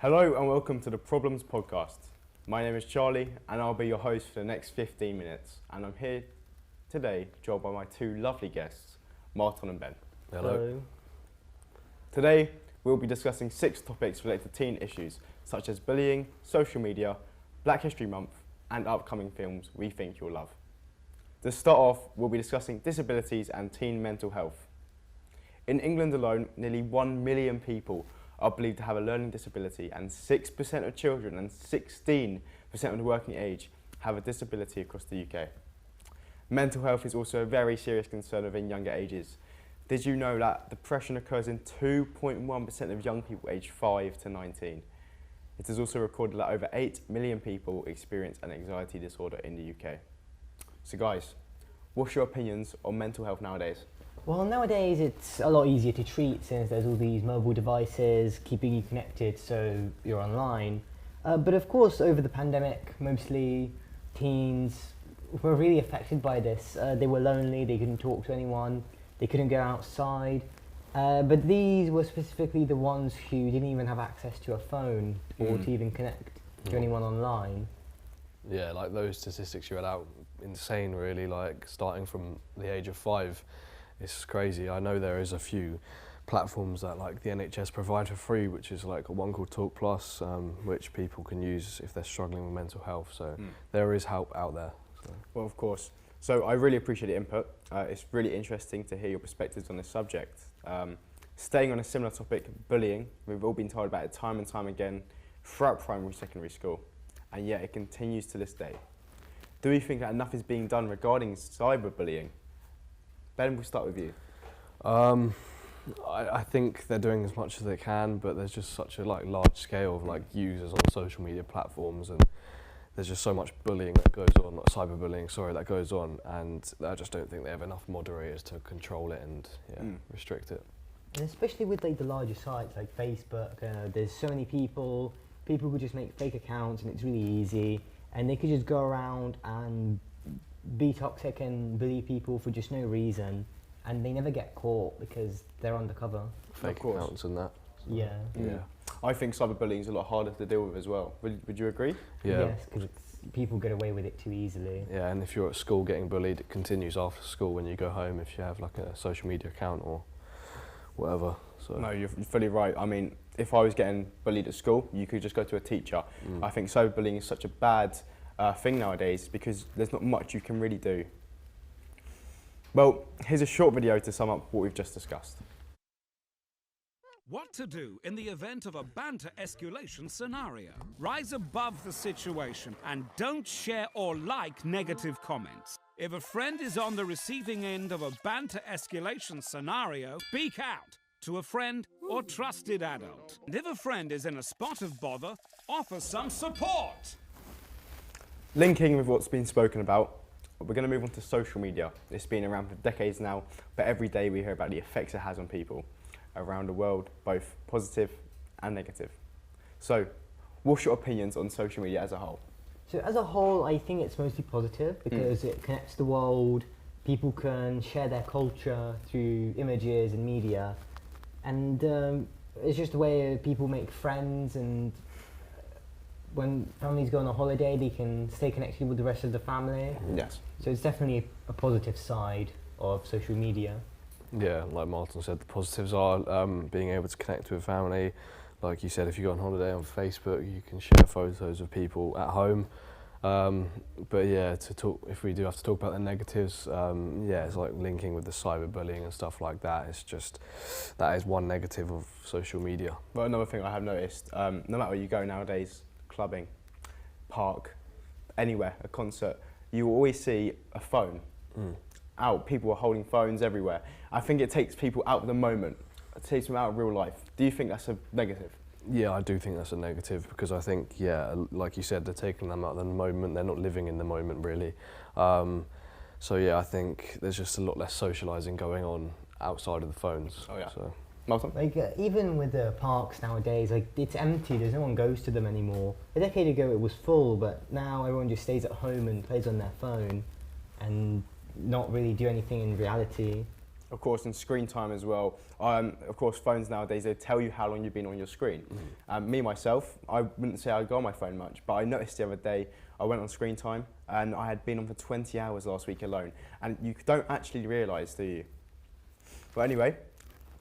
Hello and welcome to the Problems Podcast. My name is Charlie and I'll be your host for the next 15 minutes. And I'm here today joined by my two lovely guests, Martin and Ben. Hello. Today we'll be discussing 6 topics related to teen issues such as bullying, social media, Black History Month and upcoming films we think you'll love. To start off, we'll be discussing disabilities and teen mental health. In England alone, nearly 1 million people are believed to have a learning disability and 6% of children and 16% of the working age have a disability across the UK. Mental health is also a very serious concern within younger ages. Did you know that depression occurs in 2.1% of young people aged 5 to 19? It is also recorded that over 8 million people experience an anxiety disorder in the UK. So guys, what's your opinions on mental health nowadays? Well, nowadays it's a lot easier to treat since there's all these mobile devices keeping you connected so you're online. But of course, over the pandemic, mostly teens were really affected by this. They were lonely, they couldn't talk to anyone, they couldn't go outside. But these were specifically the ones who didn't even have access to a phone or to even connect to anyone online. Yeah, like those statistics you had out, insane really, like starting from the age of 5. It's crazy. I know there is a few platforms that like the NHS provide for free, which is like one called Talk Plus, which people can use if they're struggling with mental health. So there is help out there. So. Well, of course. So I really appreciate the input. It's really interesting to hear your perspectives on this subject. Staying on a similar topic, bullying, we've all been told about it time and time again throughout primary and secondary school, and yet it continues to this day. Do we think that enough is being done regarding cyberbullying? Ben, we'll start with you. I think they're doing as much as they can, but there's just such a large scale of users on social media platforms, and there's just so much bullying that goes on, cyberbullying, that goes on, and I just don't think they have enough moderators to control it and restrict it. And especially with the larger sites like Facebook, there's so many people who just make fake accounts and it's really easy, and they could just go around and be toxic and bully people for just no reason, and they never get caught because they're undercover. Fake accounts and that. Yeah. Yeah. I think cyberbullying is a lot harder to deal with as well. Would you agree? Yeah. Yes, because people get away with it too easally. Yeah, and if you're at school getting bullied, it continues after school when you go home if you have like a social media account or whatever. So. No, you're fully right. I mean, if I was getting bullied at school, you could just go to a teacher. I think cyberbullying is such a bad thing nowadays because there's not much you can really do. Well, here's a short video to sum up what we've just discussed. What to do in the event of a banter escalation scenario. Rise above the situation and don't share or like negative comments. If a friend is on the receiving end of a banter escalation scenario, speak out to a friend or trusted adult. And if a friend is in a spot of bother, offer some support. Linking with what's been spoken about, we're going to move on to social media. It's been around for decades now, but every day we hear about the effects it has on people around the world, both positive and negative. So, what's your opinions on social media as a whole? So as a whole, I think it's mostly positive because it connects the world. People can share their culture through images and media, and it's just a way people make friends, and when families go on a holiday, they can stay connected with the rest of the family. Yes. So it's definitely a positive side of social media. Yeah, like Martin said, the positives are being able to connect with family. Like you said, if you go on holiday on Facebook, you can share photos of people at home. But yeah, if we do have to talk about the negatives, it's like linking with the cyberbullying and stuff like that. It's just, that is one negative of social media. Well, another thing I have noticed, no matter where you go nowadays, clubbing, park, anywhere, a concert, you will always see a phone out. People are holding phones everywhere. I think it takes people out of the moment. It takes them out of real life. Do you think that's a negative? Yeah, I do think that's a negative because I think, like you said, they're taking them out of the moment. They're not living in the moment, really. So yeah, I think there's just a lot less socialising going on outside of the phones. Oh yeah. So. Martin? Even with the parks nowadays, it's empty. There's no one goes to them anymore. A decade ago, it was full, but now everyone just stays at home and plays on their phone, and not really do anything in reality. Of course, and screen time as well. Of course, phones nowadays, they tell you how long you've been on your screen. Me, myself, I wouldn't say I go on my phone much, but I noticed the other day I went on screen time and I had been on for 20 hours last week alone. And you don't actually realise, do you? But anyway,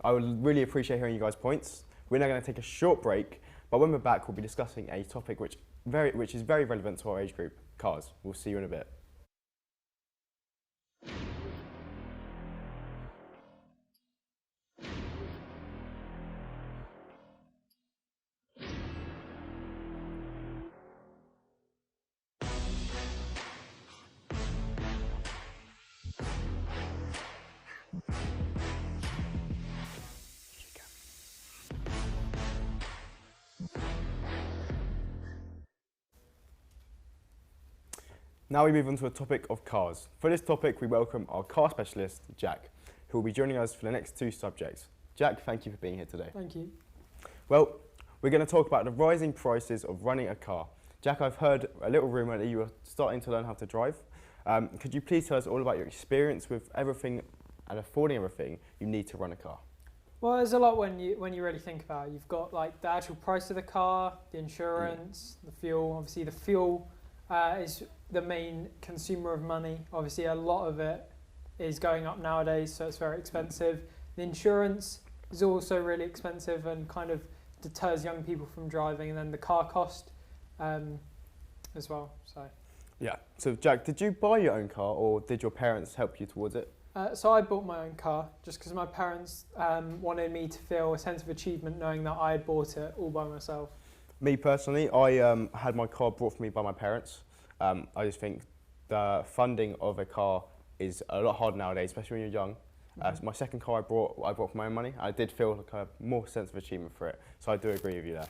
I would really appreciate hearing you guys' points. We're now going to take a short break, but when we're back, we'll be discussing a topic which is very relevant to our age group, cars. We'll see you in a bit. Now we move on to a topic of cars. For this topic, we welcome our car specialist, Jack, who will be joining us for the next two subjects. Jack, thank you for being here today. Thank you. Well, we're going to talk about the rising prices of running a car. Jack, I've heard a little rumour that you were starting to learn how to drive. Could you please tell us all about your experience with everything and affording everything you need to run a car? Well, there's a lot when you really think about it. You've got like the actual price of the car, the insurance, the fuel. Obviously, the fuel is the main consumer of money. Obviously, a lot of it is going up nowadays, so it's very expensive. The insurance is also really expensive and kind of deters young people from driving, and then the car cost as well. Yeah. So, Jack, did you buy your own car, or did your parents help you towards it? So I bought my own car just because my parents wanted me to feel a sense of achievement knowing that I had bought it all by myself. Me personally, I had my car brought for me by my parents. I just think the funding of a car is a lot harder nowadays, especially when you're young. My second car I bought for my own money. I did feel like a more sense of achievement for it, so I do agree with you there.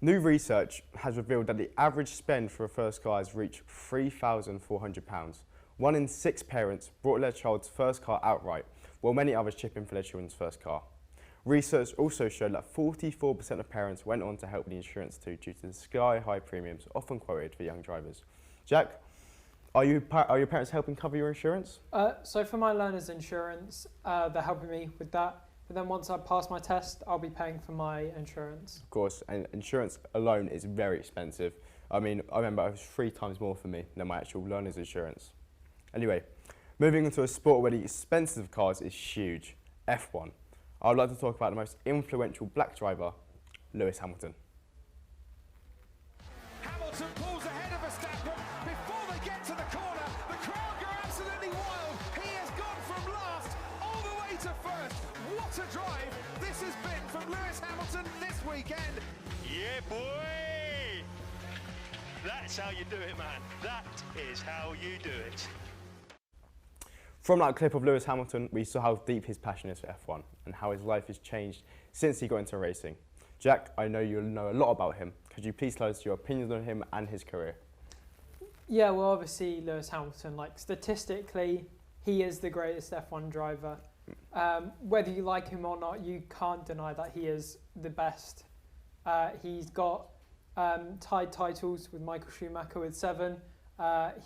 New research has revealed that the average spend for a first car has reached £3,400. 1 in 6 parents bought their child's first car outright, while many others chip in for their children's first car. Research also showed that 44% of parents went on to help with the insurance too, due to the sky-high premiums often quoted for young drivers. Jack, are your parents helping cover your insurance? So for my learner's insurance, they're helping me with that. But then once I pass my test, I'll be paying for my insurance. Of course, and insurance alone is very expensive. I mean, I remember it was 3 times more for me than my actual learner's insurance. Anyway, moving on to a sport where the expenses of cars is huge, F1. I'd like to talk about the most influential black driver, Lewis Hamilton. Hamilton pulls ahead of Verstappen. Before they get to the corner, the crowd go absolutely wild. He has gone from last all the way to first. What a drive this has been from Lewis Hamilton this weekend. Yeah, boy! That's how you do it, man. That is how you do it. From that clip of Lewis Hamilton, we saw how deep his passion is for F1 and how his life has changed since he got into racing. Jack, I know you know a lot about him. Could you please tell us your opinions on him and his career? Yeah, well, obviously Lewis Hamilton, like statistically, he is the greatest F1 driver. Whether you like him or not, you can't deny that he is the best. He's got tied titles with Michael Schumacher with 7.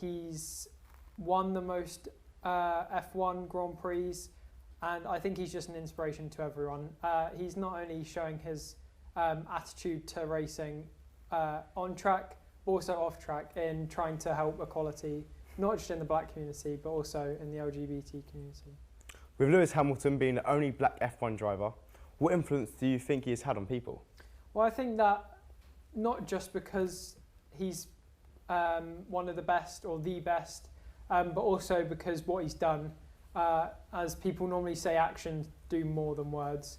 He's won the most F1 Grand Prix, and I think he's just an inspiration to everyone. He's not only showing his attitude to racing on track, but also off track in trying to help equality, not just in the black community, but also in the LGBT community. With Lewis Hamilton being the only black F1 driver, what influence do you think he has had on people? Well, I think that not just because he's one of the best or the best, but also because what he's done, as people normally say, actions do more than words.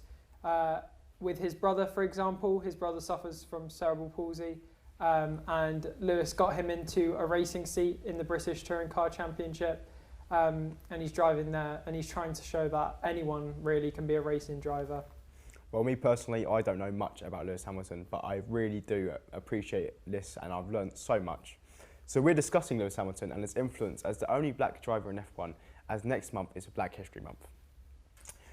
With his brother, for example, his brother suffers from cerebral palsy, and Lewis got him into a racing seat in the British Touring Car Championship, and he's driving there, and he's trying to show that anyone really can be a racing driver. Well, me personally, I don't know much about Lewis Hamilton, but I really do appreciate this, and I've learned so much. So we're discussing Lewis Hamilton and his influence as the only black driver in F1, as next month is Black History Month.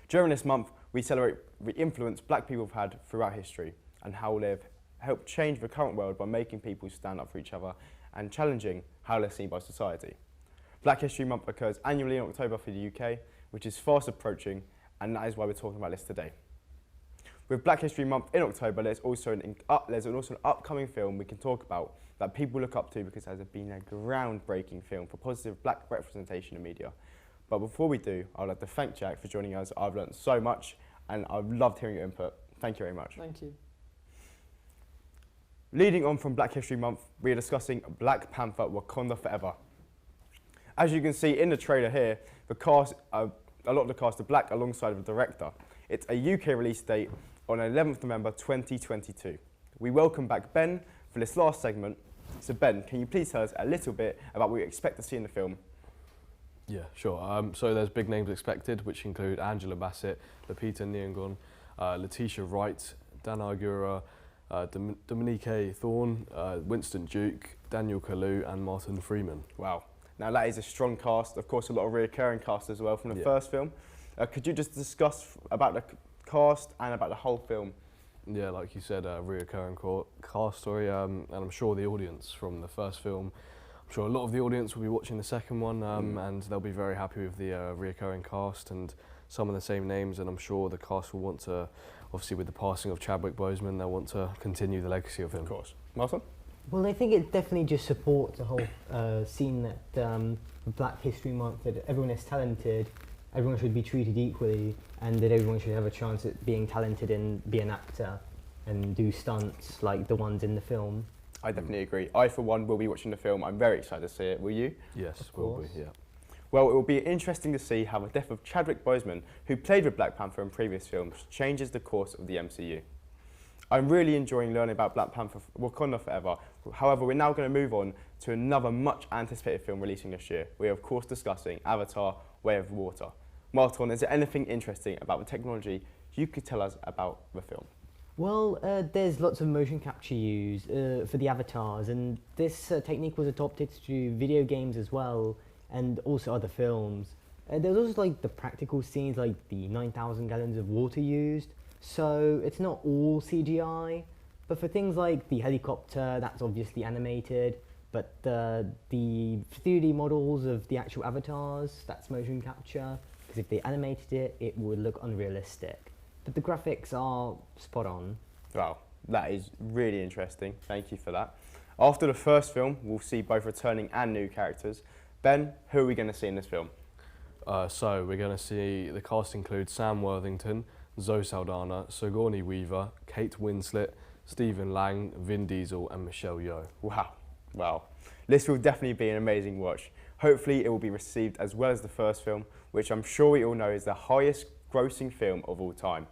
During this month, we celebrate the influence black people have had throughout history and how they've helped change the current world by making people stand up for each other and challenging how they're seen by society. Black History Month occurs annually in October for the UK, which is fast approaching, and that is why we're talking about this today. With Black History Month in October, there's also an upcoming film we can talk about that people look up to because it has been a groundbreaking film for positive black representation in media. But before we do, I'd like to thank Jack for joining us. I've learned so much and I've loved hearing your input. Thank you very much. Thank you. Leading on from Black History Month, we are discussing Black Panther Wakanda Forever. As you can see in the trailer here, the cast, a lot of the cast are black alongside the director. It's a UK release date on 11th November 2022. We welcome back Ben for this last segment. So Ben, can you please tell us a little bit about what you expect to see in the film? Yeah, sure. So there's big names expected, which include Angela Bassett, Lupita Nyong'o, Letitia Wright, Dana Agura, Dominique Thorne, Winston Duke, Daniel Kaluuya and Martin Freeman. Wow. Now that is a strong cast. Of course, a lot of recurring cast as well from the first film. Could you just discuss about the cast and about the whole film? Yeah, like you said, a reoccurring cast story, and I'm sure the audience from the first film, I'm sure a lot of the audience will be watching the second one, and they'll be very happy with the reoccurring cast and some of the same names, and I'm sure the cast will want to, obviously with the passing of Chadwick Boseman, they'll want to continue the legacy of him. Of course. Martin? Well, I think it definitely just supports the whole scene that Black History Month, that everyone is talented, everyone should be treated equally, and that everyone should have a chance at being talented and be an actor and do stunts like the ones in the film. I definitely agree. I, for one, will be watching the film. I'm very excited to see it. Will you? Yes, Of will be, course. yeah. Well, it will be interesting to see how the death of Chadwick Boseman, who played with Black Panther in previous films, changes the course of the MCU. I'm really enjoying learning about Black Panther Wakanda Forever. However, we're now going to move on to another much anticipated film releasing this year. We're of course discussing Avatar: Way of Water. Martin, is there anything interesting about the technology you could tell us about the film? Well, there's lots of motion capture used for the avatars, and this technique was adopted to video games as well, and also other films. There's also like the practical scenes, like the 9,000 gallons of water used. So it's not all CGI, but for things like the helicopter, that's obviously animated. But the 3D models of the actual avatars, that's motion capture. Because if they animated it, it would look unrealistic. But the graphics are spot on. Wow, that is really interesting. Thank you for that. After the first film, we'll see both returning and new characters. Ben, who are we going to see in this film? So we're going to see, the cast includes Sam Worthington, Zoe Saldana, Sigourney Weaver, Kate Winslet, Stephen Lang, Vin Diesel and Michelle Yeoh. Wow, wow. This will definitely be an amazing watch. Hopefully it will be received as well as the first film, which I'm sure we all know is the highest grossing film of all time.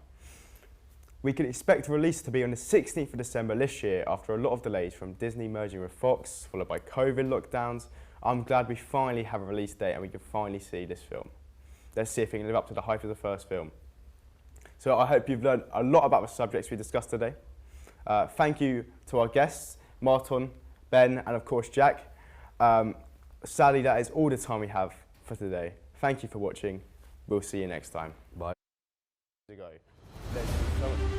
We can expect the release to be on the 16th of December this year after a lot of delays from Disney merging with Fox, followed by COVID lockdowns. I'm glad we finally have a release date and we can finally see this film. Let's see if we can live up to the hype of the first film. So I hope you've learned a lot about the subjects we discussed today. Thank you to our guests, Martin, Ben, and of course Jack. Sadly, that is all the time we have for today. Thank you for watching. We'll see you next time. Bye. To go. There's so much